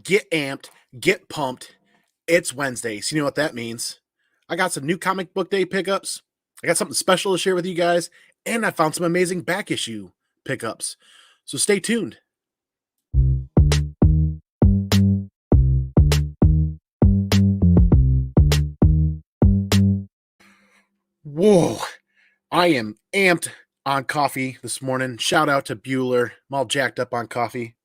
Get amped, get pumped. It's Wednesday. So you know what that means. I got some new comic book day pickups. I got something special to share with you guys. And I found some amazing back issue pickups. So stay tuned. Whoa. I am amped on coffee this morning. Shout out to Bueller. I'm all jacked up on coffee.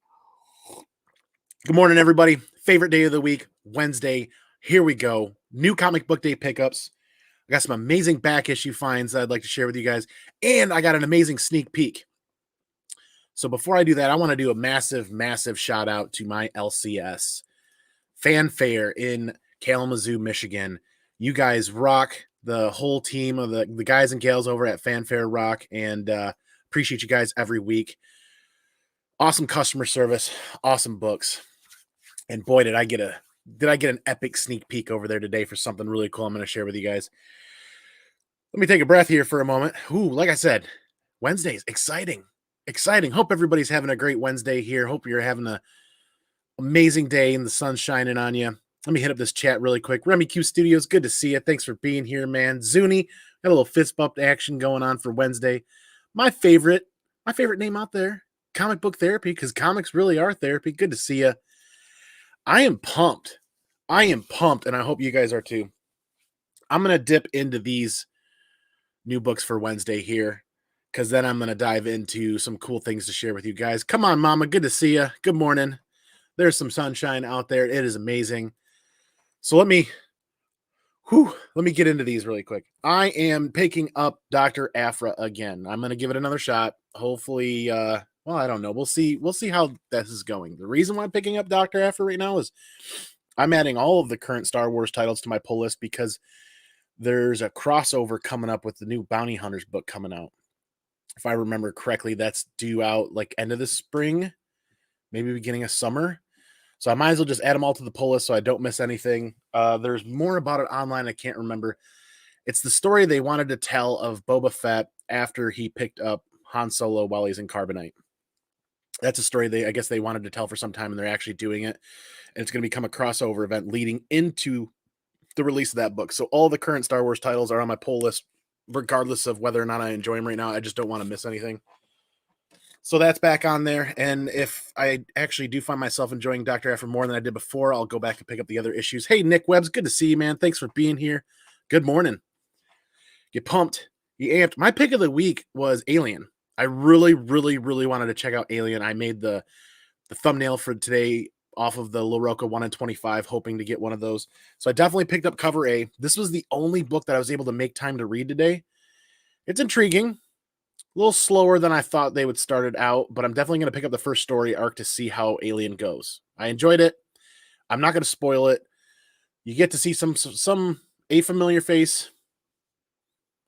Good morning, everybody. Favorite day of the week, Wednesday. Here we go. New comic book day pickups. I got some amazing back issue finds that I'd like to share with you guys. And I got an amazing sneak peek. So before I do that, I want to do a massive shout out to my LCS fanfare in Kalamazoo, Michigan. You guys rock. The whole team of the guys and gals over at Fanfare rock, and appreciate you guys every week. Awesome customer service, awesome books. And boy, did I get an epic sneak peek over there today for something really cool I'm going to share with you guys. Let me take a breath here for a moment. Ooh, like I said, Wednesdays, exciting. Hope everybody's having a great Wednesday here. Hope you're having an amazing day and the sun's shining on you. Let me hit up this chat really quick. Remy Q Studios, good to see you. Thanks for being here, man. Zuni, got a little fist bump action going on for Wednesday. My favorite name out there, Comic Book Therapy, because comics really are therapy. Good to see you. I am pumped, and I hope you guys are too. I'm going to dip into these new books for Wednesday here, because then I'm going to dive into some cool things to share with you guys. Come on, Mama. Good to see you. Good morning. There's some sunshine out there. It is amazing. So let me get into these really quick. I am picking up Dr. Aphra again. I'm going to give it another shot. Hopefully, I don't know. We'll see how this is going. The reason why I'm picking up Dr. Aphra right now is I'm adding all of the current Star Wars titles to my pull list because there's a crossover coming up with the new Bounty Hunters book coming out. If I remember correctly, that's due out like end of the spring, maybe beginning of summer. So I might as well just add them all to the pull list so I don't miss anything. There's more about it online. I can't remember. It's the story they wanted to tell of Boba Fett after he picked up Han Solo while he's in Carbonite. That's a story I guess they wanted to tell for some time, and they're actually doing it. And it's going to become a crossover event leading into the release of that book. So all the current Star Wars titles are on my pull list, regardless of whether or not I enjoy them right now. I just don't want to miss anything. So that's back on there. And if I actually do find myself enjoying Dr. Aphra more than I did before, I'll go back and pick up the other issues. Hey, Nick Webbs, good to see you, man. Thanks for being here. Good morning. Get pumped. You amped. My pick of the week was Alien. I really wanted to check out Alien. I made the thumbnail for today off of the LaRocca 1 in 25, hoping to get one of those. So I definitely picked up cover A. This was the only book that I was able to make time to read today. It's intriguing. A little slower than I thought they would start it out, but I'm definitely going to pick up the first story arc to see how Alien goes. I enjoyed it. I'm not going to spoil it. You get to see a familiar face,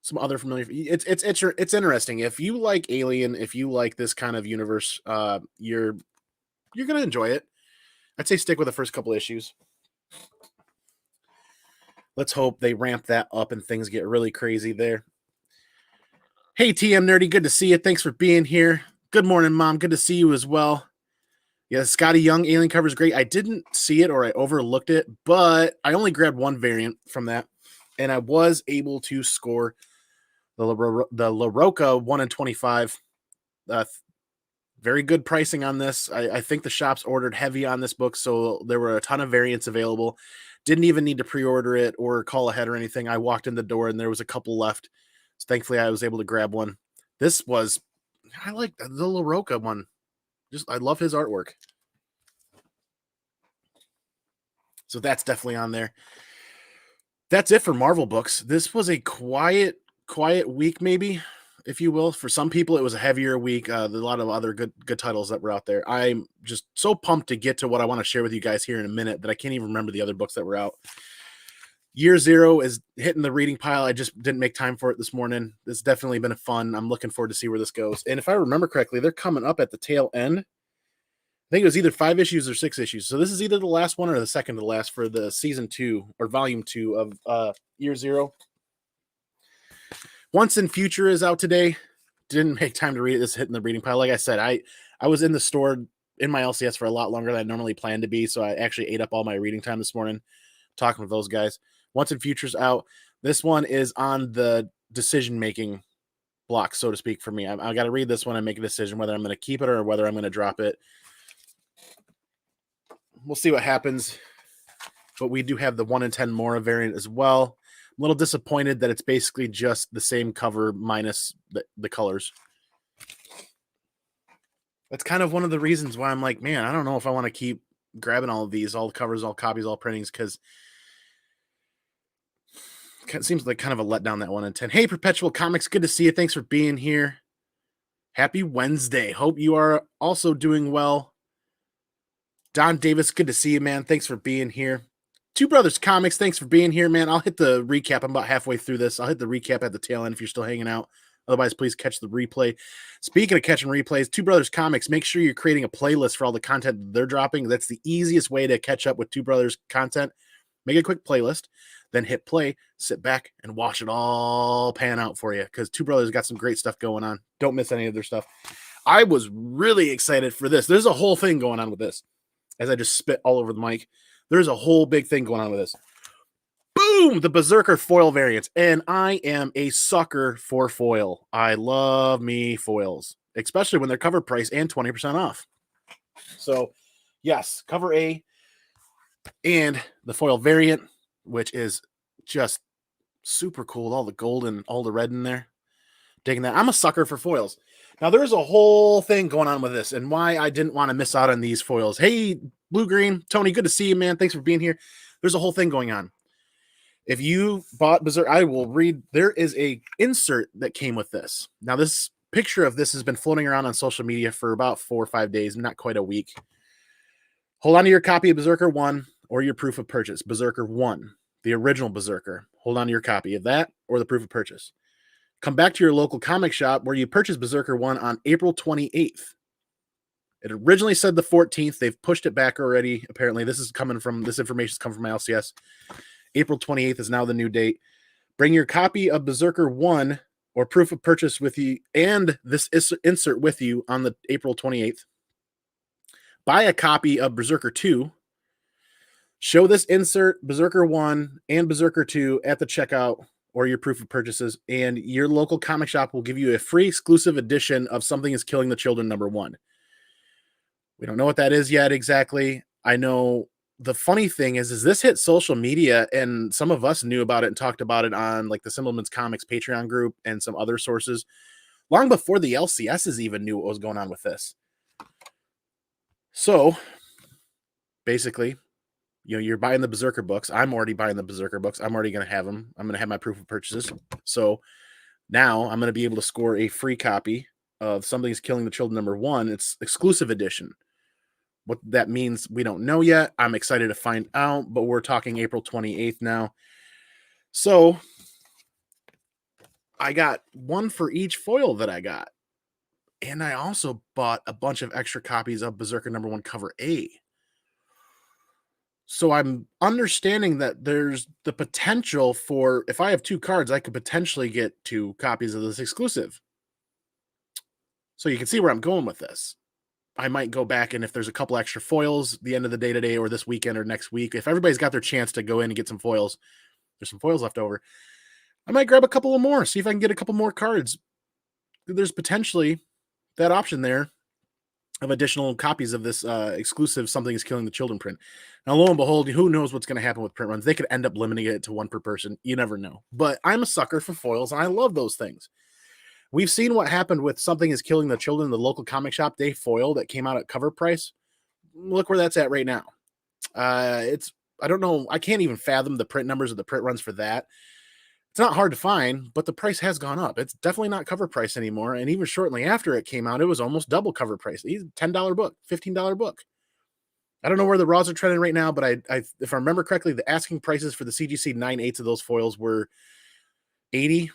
some other familiar. It's interesting. If you like Alien, if you like this kind of universe, you're going to enjoy it. I'd say stick with the first couple issues. Let's hope they ramp that up and things get really crazy there. Hey, TM Nerdy, good to see you. Thanks for being here. Good morning, Mom. Good to see you as well. Yeah, Scotty Young Alien cover is great. I didn't see it or I overlooked it, but I only grabbed one variant from that, and I was able to score the LaRocca 1 in 25. Very good pricing on this. I think the shops ordered heavy on this book, so there were a ton of variants available. Didn't even need to pre-order it or call ahead or anything. I walked in the door, and there was a couple left. So thankfully, I was able to grab one. I like the LaRocca one. I love his artwork. So that's definitely on there. That's it for Marvel books. This was a quiet week, maybe, if you will. For some people, it was a heavier week. There's a lot of other good titles that were out there. I'm just so pumped to get to what I want to share with you guys here in a minute that I can't even remember the other books that were out. Year Zero is hitting the reading pile. I just didn't make time for it this morning. It's definitely been fun. I'm looking forward to see where this goes. And if I remember correctly, they're coming up at the tail end. I think it was either 5 issues or 6 issues. So this is either the last one or the second to last for the season 2 or volume 2 of Year Zero. Once in Future is out today. Didn't make time to read it. This is hitting the reading pile. Like I said, I was in the store in my LCS for a lot longer than I normally plan to be, so I actually ate up all my reading time this morning talking with those guys. Once and Futures out. This one is on the decision-making block, so to speak, for me. I got to read this one and make a decision whether I'm going to keep it or whether I'm going to drop it. We'll see what happens. But we do have the 1 in 10 Mora variant as well. I'm a little disappointed that it's basically just the same cover minus the colors. That's kind of one of the reasons why I'm like, man, I don't know if I want to keep grabbing all of these, all the covers, all copies, all printings, because it seems like kind of a letdown, that 1 in 10. Hey, Perpetual Comics, good to see you. Thanks for being here. Happy Wednesday. Hope you are also doing well. Don Davis, good to see you, man. Thanks for being here. Two Brothers Comics, thanks for being here, man. I'll hit the recap. I'm about halfway through this. I'll hit the recap at the tail end if you're still hanging out. Otherwise, please catch the replay. Speaking of catching replays, Two Brothers Comics, make sure you're creating a playlist for all the content that they're dropping. That's the easiest way to catch up with Two Brothers content. Make a quick playlist, then hit play, sit back, and watch it all pan out for you, because Two Brothers got some great stuff going on. Don't miss any of their stuff. I was really excited for this. There's a whole thing going on with this. As I just spit all over the mic, there's a whole big thing going on with this. Boom! The Berserker foil variants. And I am a sucker for foil. I love me foils, especially when they're cover price and 20% off. So, yes, cover A and the foil variant, which is just super cool. All the gold and all the red in there. Digging that. I'm a sucker for foils. Now, there's a whole thing going on with this and why I didn't want to miss out on these foils. Hey, Blue Green, Tony, good to see you, man. Thanks for being here. There's a whole thing going on. If you bought Berserk, I will read. There is a insert that came with this. Now, this picture of this has been floating around on social media for about 4 or 5 days, not quite a week. Hold on to your copy of Berserker 1 or your proof of purchase. Berserker 1, the original Berserker. Hold on to your copy of that or the proof of purchase. Come back to your local comic shop where you purchased Berserker 1 on April 28th. It originally said the 14th. They've pushed it back already. Apparently, this information is coming from my LCS. April 28th is now the new date. Bring your copy of Berserker 1 or proof of purchase with you and this insert with you on the April 28th. Buy a copy of Berserker 2. Show this insert, Berserker 1 and Berserker 2 at the checkout or your proof of purchases, and your local comic shop will give you a free exclusive edition of Something is Killing the Children #1. We don't know what that is yet exactly. I know the funny thing is this hit social media, and some of us knew about it and talked about it on like the Simpleman's Comics Patreon group and some other sources long before the LCSs even knew what was going on with this. So basically, you're buying the Berserker books. I'm already buying the Berserker books. I'm already going to have them. I'm going to have my proof of purchases. So now I'm going to be able to score a free copy of Something's Killing the Children #1. It's exclusive edition. What that means, we don't know yet. I'm excited to find out, but we're talking April 28th now. So I got one for each foil that I got. And I also bought a bunch of extra copies of Berserker #1 cover A. So I'm understanding that there's the potential for, if I have 2 cards, I could potentially get 2 copies of this exclusive. So you can see where I'm going with this. I might go back, and if there's a couple extra foils the end of the day today or this weekend or next week, if everybody's got their chance to go in and get some foils, there's some foils left over, I might grab a couple of more, see if I can get a couple more cards. There's potentially that option there of additional copies of this exclusive Something is Killing the Children print. Now, lo and behold, who knows what's going to happen with print runs? They could end up limiting it to 1 per person. You never know. But I'm a sucker for foils, and I love those things. We've seen what happened with Something is Killing the Children, the local comic shop day foil that came out at cover price. Look where that's at right now. I don't know. I can't even fathom the print numbers of the print runs for that. It's not hard to find, but the price has gone up. It's definitely not cover price anymore. And even shortly after it came out, it was almost double cover price. $10 book, $15 book. I don't know where the raws are trending right now, but if I remember correctly, the asking prices for the CGC 9/8 of those foils were 80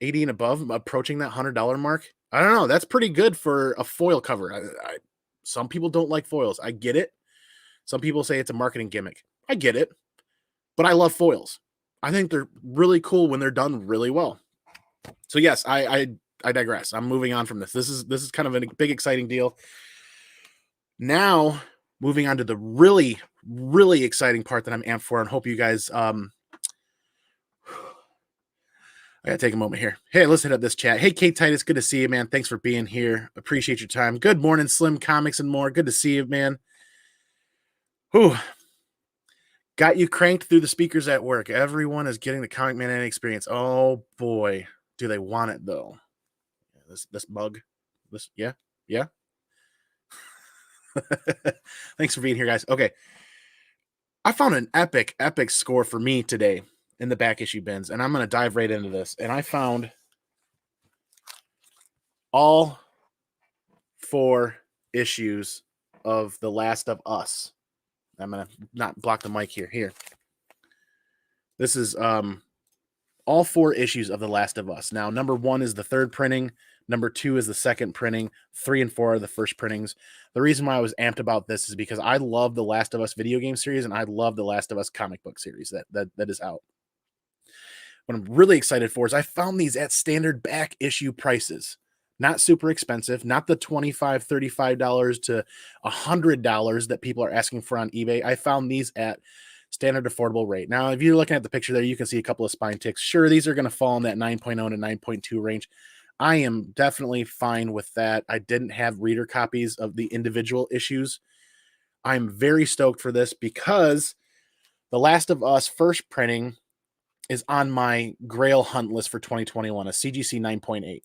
and above, approaching that $100 mark. I don't know. That's pretty good for a foil cover. Some people don't like foils. I get it. Some people say it's a marketing gimmick. I get it. But I love foils. I think they're really cool when they're done really well. So yes, I digress. I'm moving on from this. This is kind of a big, exciting deal. Now, moving on to the really, really exciting part that I'm amped for, and hope you guys. I gotta take a moment here. Hey, let's hit up this chat. Hey, Kate Titus, good to see you, man. Thanks for being here. Appreciate your time. Good morning, Slim Comics and more. Good to see you, man. Whew. Got you cranked through the speakers at work. Everyone is getting the Comic Man experience. Oh boy, do they want it though? This mug, yeah. Thanks for being here, guys. Okay, I found an epic score for me today in the back issue bins, and I'm going to dive right into this. And I found all 4 issues of The Last of Us. I'm going to not block the mic here. This is all 4 issues of The Last of Us. Now, number 1 is the 3rd printing. Number 2 is the 2nd printing. 3 and 4 are the first printings. The reason why I was amped about this is because I love the Last of Us video game series, and I love the Last of Us comic book series that is out. What I'm really excited for is I found these at standard back issue prices. Not super expensive, not the $25, $35 to $100 that people are asking for on eBay. I found these at standard affordable rate. Now, if you're looking at the picture there, you can see a couple of spine ticks. Sure, these are going to fall in that 9.0 to 9.2 range. I am definitely fine with that. I didn't have reader copies of the individual issues. I'm very stoked for this because The Last of Us first printing is on my Grail hunt list for 2021, a CGC 9.8.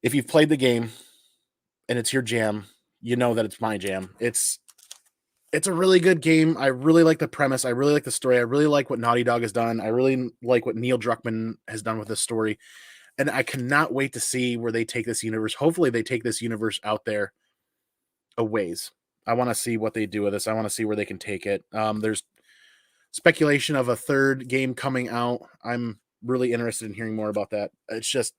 If you've played the game and it's your jam, you know that it's my jam. It's a really good game. I really like the premise. I really like the story. I really like what Naughty Dog has done. I really like what Neil Druckmann has done with this story. And I cannot wait to see where they take this universe. Hopefully they take this universe out there a ways. I want to see what they do with this. I want to see where they can take it. There's speculation of a 3rd game coming out. I'm really interested in hearing more about that. It's just,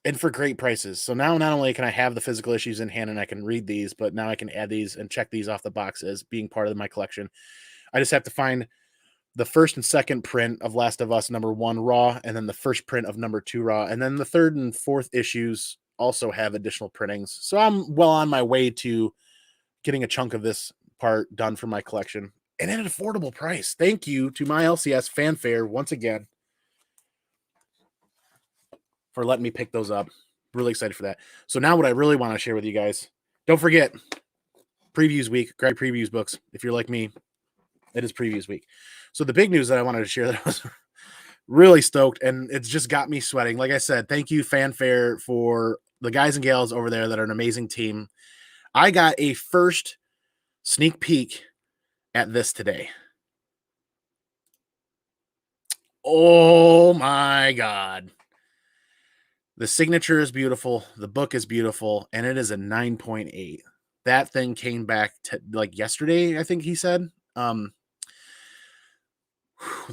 and for great prices. So now not only can I have the physical issues in hand and I can read these, but now I can add these and check these off the box as being part of my collection. I just have to find the 1st and 2nd print of Last of Us number 1 raw, and then the 1st print of number 2 raw, and then the 3rd and 4th issues also have additional printings. So I'm well on my way to getting a chunk of this part done for my collection, and at an affordable price. Thank you to my LCS fanfare once again for letting me pick those up. Really excited for that. So now what I really want to share with you guys, don't forget, previews week, grab previews books. If you're like me, it is previews week. So the big news that I wanted to share that I was really stoked, and it's just got me sweating. Like I said, thank you, fanfare, for the guys and gals over there that are an amazing team. I got a first sneak peek at this today. Oh my God. The signature is beautiful. The book is beautiful, and it is a 9.8. That thing came back to like yesterday, I think he said. The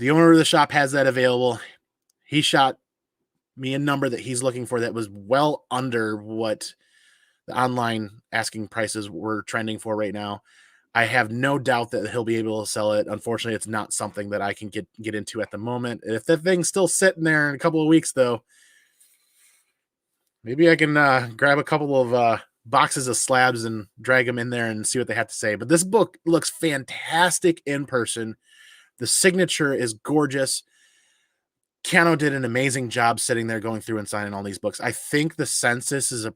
owner of the shop has that available. He shot me a number that he's looking for that was well under what the online asking prices were trending for right now. I have no doubt that he'll be able to sell it. Unfortunately, it's not something that I can get into at the moment. If the thing's still sitting there in a couple of weeks, though, maybe I can grab a couple of boxes of slabs and drag them in there and see what they have to say. But this book looks fantastic in person. The signature is gorgeous. Keanu did an amazing job sitting there going through and signing all these books. I think the census is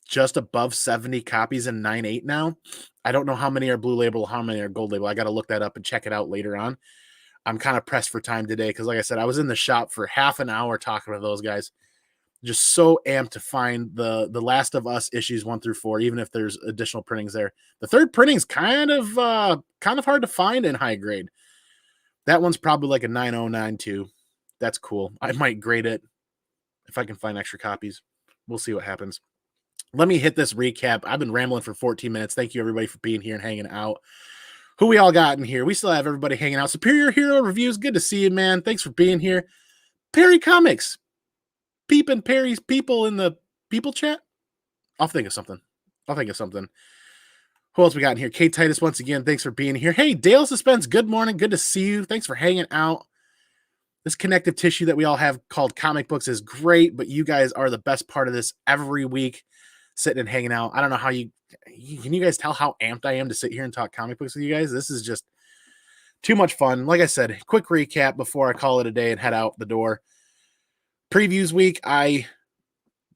just above 70 copies in 9.8 now. I don't know how many are blue label, how many are gold label. I got to look that up and check it out later on. I'm kind of pressed for time today because, like I said, I was in the shop for half an hour talking to those guys. Just so amped to find the Last of Us issues 1 through 4, even if there's additional printings there. The 3rd printing's kind of hard to find in high grade. That one's probably like a 9092. That's cool. I might grade it if I can find extra copies. We'll see what happens. Let me hit this recap. I've been rambling for 14 minutes. Thank you, everybody, for being here and hanging out. Who we all got in here? We still have everybody hanging out. Superior Hero Reviews. Good to see you, man. Thanks for being here. Perry Comics. Peeping Perry's people in the people chat. I'll think of something. Who else we got in here? Kate Titus, once again, thanks for being here. Hey, Dale Suspense, good morning. Good to see you. Thanks for hanging out. This connective tissue that we all have called comic books is great, but you guys are the best part of this every week. sitting and hanging out. I don't know how can you guys tell how amped I am to sit here and talk comic books with you guys? This is just too much fun. Like I said, quick recap before I call it a day and head out the door. Previews week,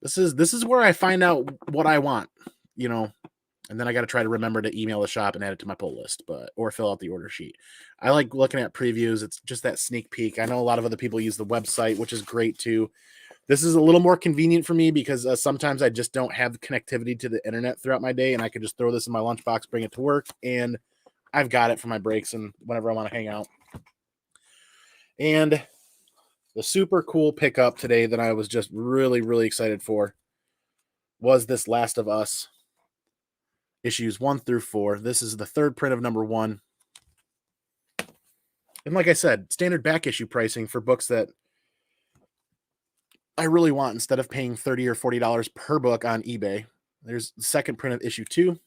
this is where I find out what I want, and then I got to try to remember to email the shop and add it to my pull list, or fill out the order sheet. I like looking at previews. It's just that sneak peek. I know a lot of other people use the website, which is great too. This is a little more convenient for me because sometimes I just don't have connectivity to the internet throughout my day, and I can just throw this in my lunchbox, bring it to work, and I've got it for my breaks and whenever I want to hang out. And the super cool pickup today that I was just really, really excited for was this Last of Us issues 1 through 4. This is the third print of number 1. And like I said, standard back issue pricing for books that I really want instead of paying $30 or $40 per book on eBay. There's the second print of issue 2.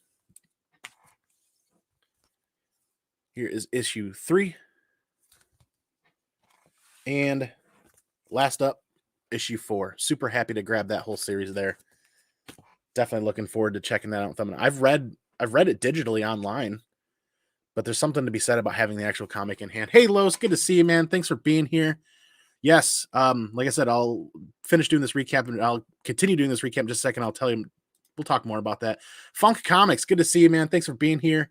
Here is issue 3. And last up, issue 4. Super happy to grab that whole series there. Definitely looking forward to checking that out with them. I've read it digitally online, but there's something to be said about having the actual comic in hand. Hey, Los, good to see you, man. Thanks for being here. Yes, like I said, I'll finish doing this recap, and I'll continue doing this recap in just a second. I'll tell you, we'll talk more about that. Funk Comics, good to see you, man. Thanks for being here.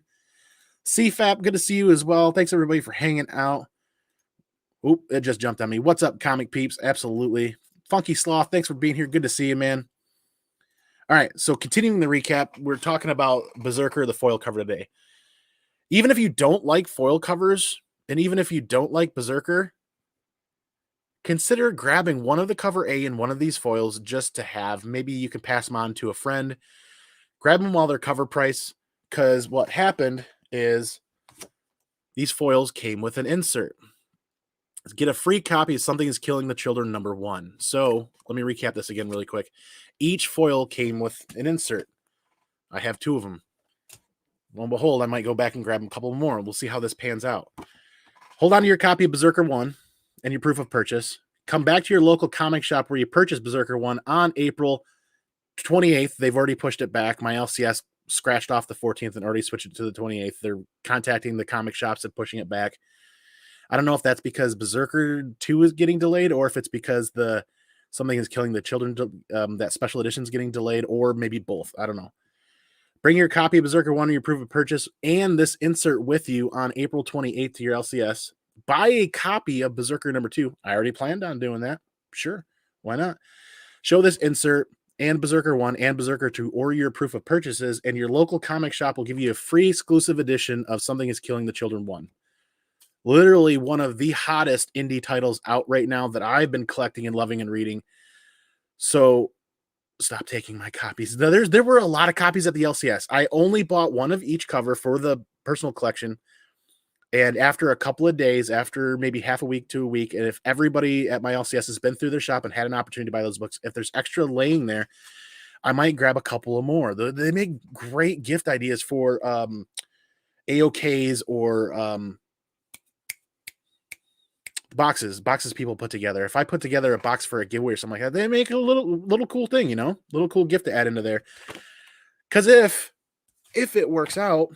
CFAP, good to see you as well. Thanks, everybody, for hanging out. Oop, it just jumped on me. What's up, comic peeps? Absolutely. Funky Sloth, thanks for being here. Good to see you, man. All right, so continuing the recap, we're talking about Berserker, the foil cover today. Even if you don't like foil covers, and even if you don't like Berserker, consider grabbing one of the cover A and one of these foils just to have. Maybe you can pass them on to a friend. Grab them while they're cover price, because what happened is these foils came with an insert. Get a free copy of Something is Killing the Children #1. So let me recap this again really quick. Each foil came with an insert. I have 2 of them. Lo and behold, I might go back and grab a couple more. We'll see how this pans out. Hold on to your copy of Berserker 1 and your proof of purchase. Come back to your local comic shop where you purchased Berserker 1 on April 28th. They've already pushed it back. My LCS scratched off the 14th and already switched it to the 28th. They're contacting the comic shops and pushing it back. I don't know if that's because Berserker 2 is getting delayed, or if it's because Something is Killing the Children, that special edition is getting delayed, or maybe both. I don't know. Bring your copy of Berserker 1 and your proof of purchase and this insert with you on April 28th to your LCS. Buy a copy of Berserker #2. I already planned on doing that. Sure. Why not? Show this insert and Berserker 1 and Berserker 2 or your proof of purchases, and your local comic shop will give you a free exclusive edition of Something is Killing the Children 1. Literally one of the hottest indie titles out right now that I've been collecting and loving and reading. So stop taking my copies. There were a lot of copies at the LCS. I only bought one of each cover for the personal collection. And after a couple of days, after maybe half a week to a week, and if everybody at my LCS has been through their shop and had an opportunity to buy those books, if there's extra laying there, I might grab a couple of more. They make great gift ideas for AOKs or boxes people put together. If I put together a box for a giveaway or something like that, they make a little cool thing, little cool gift to add into there. Because if it works out,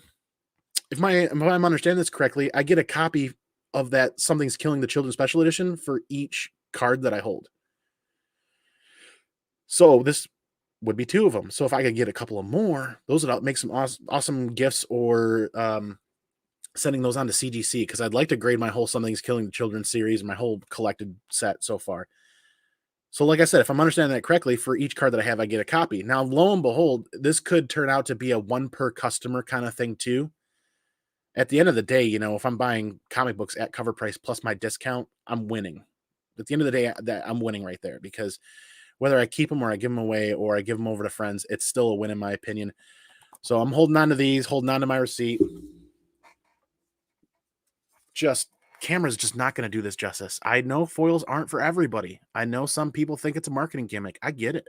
if I'm understanding this correctly, I get a copy of that Something's Killing the Children special edition for each card that I hold. So this would be 2 of them. So if I could get a couple of more, those would make some awesome gifts, or sending those on to CGC, because I'd like to grade my whole Something's Killing the Children series and my whole collected set so far. So like I said, if I'm understanding that correctly, for each card that I have, I get a copy. Now, lo and behold, this could turn out to be a 1 per customer kind of thing too. At the end of the day, if I'm buying comic books at cover price plus my discount, I'm winning. At the end of the day, I'm winning right there, because whether I keep them or I give them away or I give them over to friends, it's still a win in my opinion. So I'm holding on to these, holding on to my receipt. Camera's just not going to do this justice. I know foils aren't for everybody. I know some people think it's a marketing gimmick. I get it.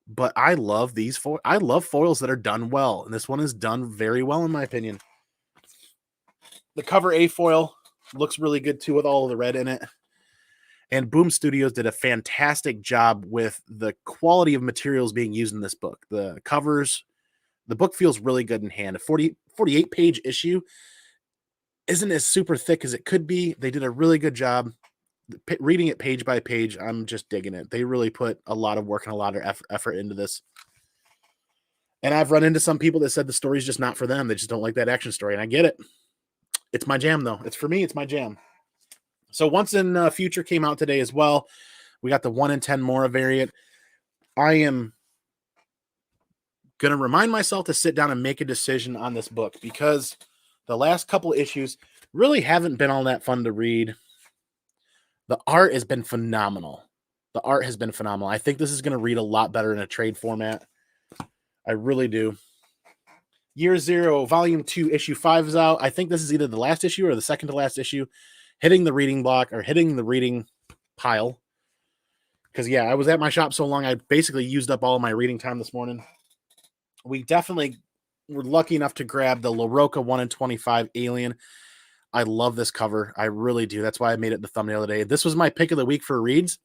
But I love these foils. I love foils that are done well. And this one is done very well, in my opinion. The cover A foil looks really good too, with all of the red in it. And Boom Studios did a fantastic job with the quality of materials being used in this book. The covers, the book feels really good in hand. A 48-page issue isn't as super thick as it could be. They did a really good job reading it page by page. I'm just digging it. They really put a lot of work and a lot of effort into this. And I've run into some people that said the story's just not for them. They just don't like that action story. And I get it. It's my jam, though. It's for me. It's my jam. So Once in Future came out today as well. We got the 1 in 10 Mora variant. I am going to remind myself to sit down and make a decision on this book because the last couple issues really haven't been all that fun to read. The art has been phenomenal. The art has been phenomenal. I think this is going to read a lot better in a trade format. I really do. Year Zero, Volume 2, Issue 5 is out. I think this is either the last issue or the second to last issue. Hitting the reading block or hitting the reading pile. Because, yeah, I was at my shop so long, I basically used up all of my reading time this morning. We definitely were lucky enough to grab the LaRocca 1 in 25 Alien. I love this cover. I really do. That's why I made it the thumbnail today. This was my pick of the week for reads.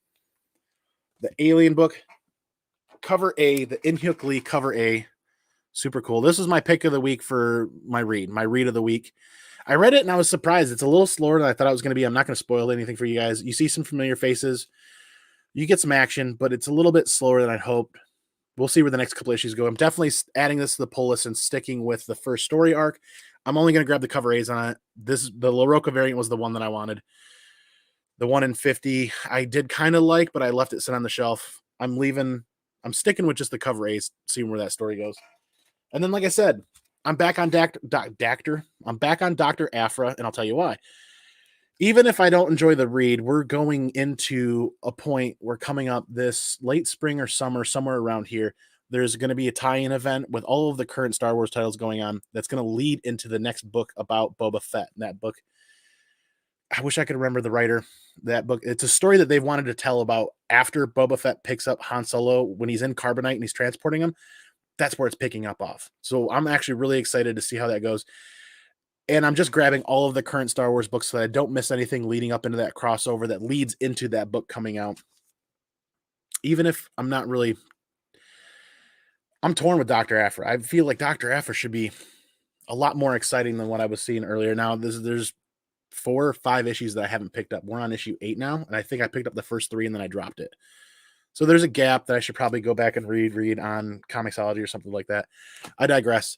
The Alien book, cover A, the Inhyuk Lee cover A. Super cool. This was my pick of the week for my read of the week. I read it and I was surprised. It's a little slower than I thought it was going to be. I'm not going to spoil anything for you guys. You see some familiar faces. You get some action, but it's a little bit slower than I'd hoped. We'll see where the next couple issues go. I'm definitely adding this to the pull list and sticking with the first story arc. I'm only going to grab the cover A's on it. The LaRocca variant was the one that I wanted. The 1 in 50, I did kind of like, but I left it sit on the shelf. I'm sticking with just the cover A's, seeing where that story goes. And then, like I said, I'm back on I'm back on Dr. Aphra, and I'll tell you why. Even if I don't enjoy the read, we're going into a point where coming up this late spring or summer, somewhere around here, there's going to be a tie-in event with all of the current Star Wars titles going on that's going to lead into the next book about Boba Fett. And that book, I wish I could remember the writer. That book, it's a story that they've wanted to tell about after Boba Fett picks up Han Solo when he's in Carbonite and he's transporting him. That's where it's picking up off. So I'm actually really excited to see how that goes. And I'm just grabbing all of the current Star Wars books so that I don't miss anything leading up into that crossover that leads into that book coming out. Even if I'm not really... I'm torn with Dr. Aphra. I feel like Dr. Aphra should be a lot more exciting than what I was seeing earlier. Now, there's 4 or 5 issues that I haven't picked up. We're on issue 8 now, and I think I picked up the first 3 and then I dropped it. So there's a gap that I should probably go back and read on Comixology or something like that. I digress.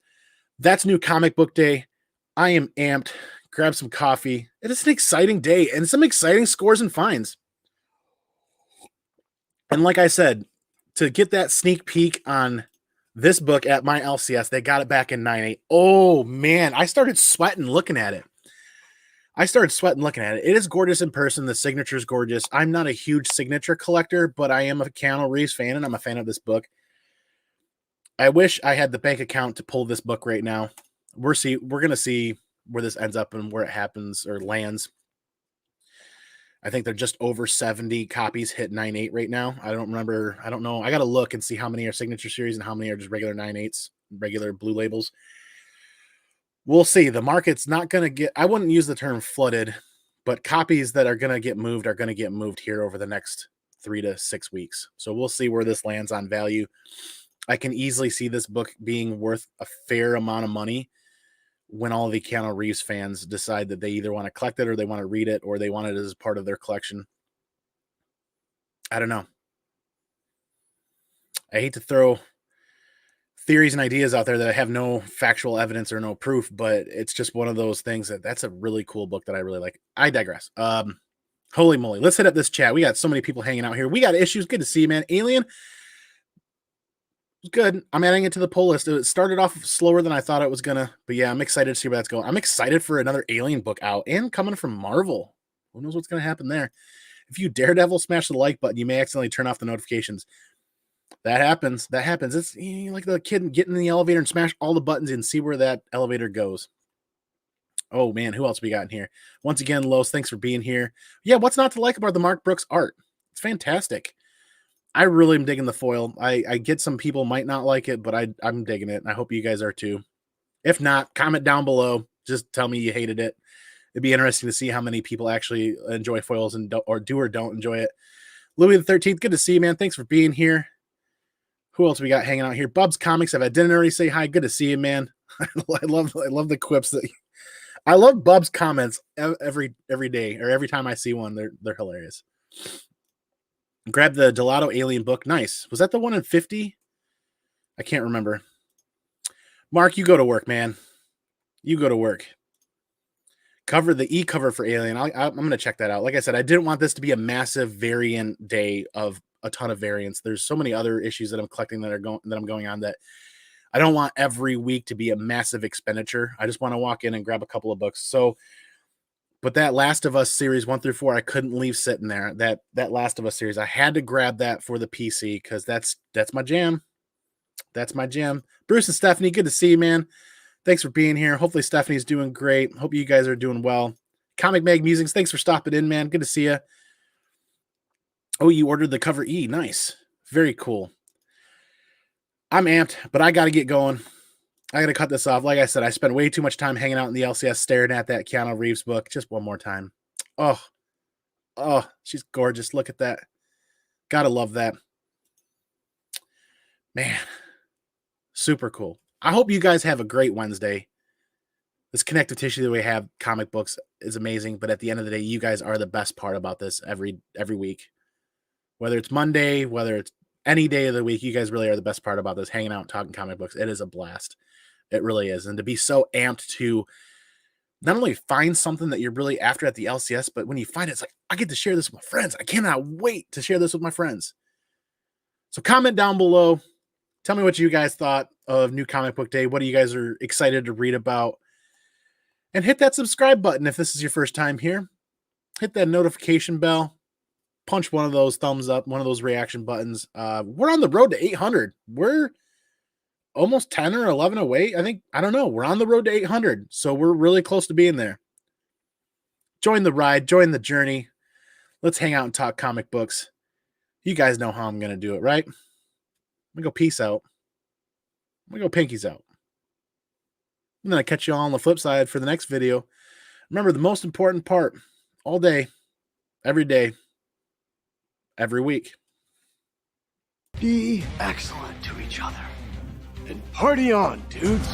That's New Comic Book Day. I am amped. Grab some coffee. It is an exciting day and some exciting scores and finds. And like I said, to get that sneak peek on this book at my LCS, they got it back in 9.8. Oh, man. I started sweating looking at it. It is gorgeous in person. The signature is gorgeous. I'm not a huge signature collector, but I am a Keanu Reeves fan, and I'm a fan of this book. I wish I had the bank account to pull this book right now. We're going to see where this ends up and where it happens or lands. I think they're just over 70 copies hit 9.8 right now. I don't know. I got to look and see how many are signature series and how many are just regular 9.8s, regular blue labels. We'll see. The market's not going to get, I wouldn't use the term flooded, but copies that are going to get moved here over the next 3 to 6 weeks. So we'll see where this lands on value. I can easily see this book being worth a fair amount of money when all the Keanu Reeves fans decide that they either want to collect it or they want to read it or they want it as part of their collection. I don't know. I hate to throw theories and ideas out there that I have no factual evidence or no proof, but it's just one of those things that's a really cool book that I really like. I digress. Holy moly. Let's hit up this chat. We got so many people hanging out here. We got issues. Good to see you, man. Alien. Good. I'm adding it to the pull list. It started off slower than I thought it was gonna, but yeah, I'm excited to see where that's going. I'm excited for another Alien book out and coming from Marvel. Who knows what's gonna happen there? If you Daredevil, smash the like button. You may accidentally turn off the notifications. That happens. It's like the kid getting in the elevator and smash all the buttons and see where that elevator goes. Oh man, who else we got in here? Once again, Los, thanks for being here. Yeah, what's not to like about the Mark Brooks art? It's fantastic. I really am digging the foil. I get some people might not like it, but I'm digging it. And I hope you guys are too. If not, comment down below. Just tell me you hated it. It'd be interesting to see how many people actually enjoy foils and do or don't enjoy it. Louis the 13th, good to see you, man. Thanks for being here. Who else we got hanging out here? Bub's Comics. If I didn't already say hi, good to see you, man. I love the quips that I love Bub's comments every day or every time I see one. They're hilarious. Grab the Gelato Alien book. Nice. Was that the one in 50? I can't remember. Mark, you go to work, man. You go to work. Cover the e-cover for Alien. I'm going to check that out. Like I said, I didn't want this to be a massive variant day of a ton of variants. There's so many other issues that I'm collecting that I'm going on that I don't want every week to be a massive expenditure. I just want to walk in and grab a couple of books. So, but that Last of Us series 1 through 4, I couldn't leave sitting there. That Last of Us series, I had to grab that for the PC because that's my jam. That's my jam. Bruce and Stephanie, good to see you, man. Thanks for being here. Hopefully Stephanie's doing great. Hope you guys are doing well. Comic Mag Musings, thanks for stopping in, man. Good to see you. Oh, you ordered the cover E. Nice. Very cool. I'm amped, but I got to get going. I got to cut this off. Like I said, I spent way too much time hanging out in the LCS staring at that Keanu Reeves book. Just one more time. Oh, she's gorgeous. Look at that. Gotta love that. Man, super cool. I hope you guys have a great Wednesday. This connective tissue that we have, comic books, is amazing. But at the end of the day, you guys are the best part about this every week. Whether it's Monday, whether it's any day of the week, you guys really are the best part about this, hanging out and talking comic books. It is a blast. It really is. And to be so amped to not only find something that you're really after at the LCS, but when you find it, it's like, I get to share this with my friends. I cannot wait to share this with my friends. So comment down below. Tell me what you guys thought of New Comic Book Day. What do you guys are excited to read about? And hit that subscribe button if this is your first time here. Hit that notification bell. Punch one of those thumbs up, one of those reaction buttons. We're on the road to 800. We're almost 10 or 11 away. I don't know. We're on the road to 800. So we're really close to being there. Join the ride. Join the journey. Let's hang out and talk comic books. You guys know how I'm going to do it, right? I'm going to go peace out. I'm going to go pinkies out. And then I catch you all on the flip side for the next video. Remember, the most important part all day, every day, every week. Be excellent to each other. And party on, dudes.